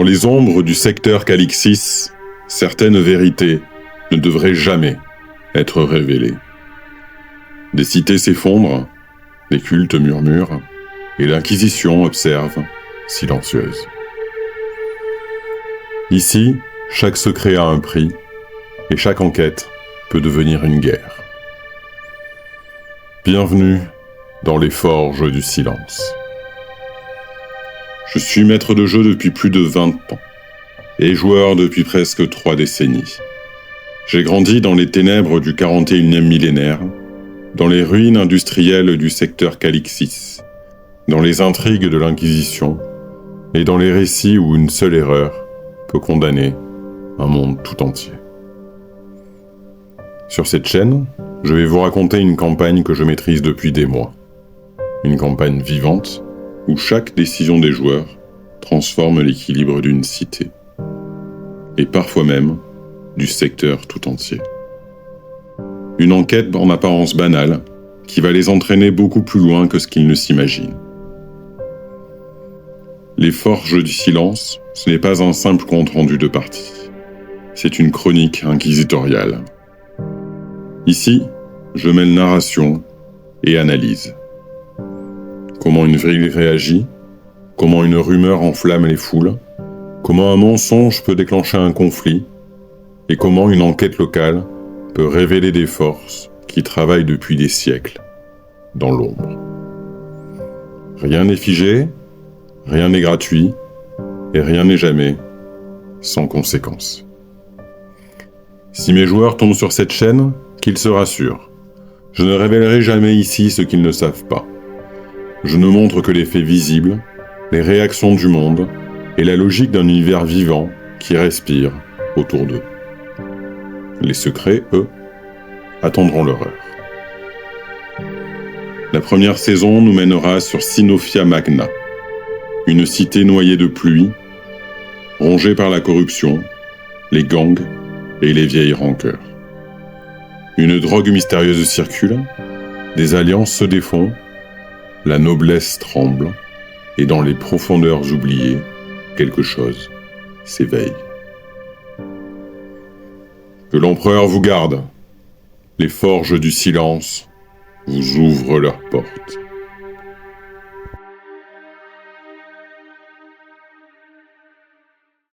les ombres du secteur Calixis, certaines vérités ne devraient jamais être révélées. Des cités s'effondrent, des cultes murmurent, et l'Inquisition observe, silencieuse. Ici, chaque secret a un prix, et chaque enquête peut devenir une guerre. Bienvenue dans les forges du silence. Je suis maître de jeu depuis plus de 20 ans, et joueur depuis presque 3 décennies. J'ai grandi dans les ténèbres du 41e millénaire, dans les ruines industrielles du secteur Calixis, dans les intrigues de l'Inquisition, et dans les récits où une seule erreur peut condamner un monde tout entier. Sur cette chaîne, je vais vous raconter une campagne que je maîtrise depuis des mois. Une campagne vivante, où chaque décision des joueurs transforme l'équilibre d'une cité. Et parfois même, du secteur tout entier. Une enquête en apparence banale, qui va les entraîner beaucoup plus loin que ce qu'ils ne s'imaginent. Les forges du silence, ce n'est pas un simple compte-rendu de partie. C'est une chronique inquisitoriale. Ici, je mêle narration et analyse. Comment une ville réagit, comment une rumeur enflamme les foules, comment un mensonge peut déclencher un conflit, et comment une enquête locale peut révéler des forces qui travaillent depuis des siècles, dans l'ombre. Rien n'est figé, rien n'est gratuit, et rien n'est jamais sans conséquence. Si mes joueurs tombent sur cette chaîne, qu'ils se rassurent. Je ne révélerai jamais ici ce qu'ils ne savent pas. Je ne montre que les faits visibles, les réactions du monde et la logique d'un univers vivant qui respire autour d'eux. Les secrets, eux, attendront leur heure. La première saison nous mènera sur Sinofia Magna, une cité noyée de pluie, rongée par la corruption, les gangs et les vieilles rancœurs. Une drogue mystérieuse circule, des alliances se défont, la noblesse tremble, et dans les profondeurs oubliées, quelque chose s'éveille. Que l'empereur vous garde. Les forges du silence vous ouvrent leurs portes.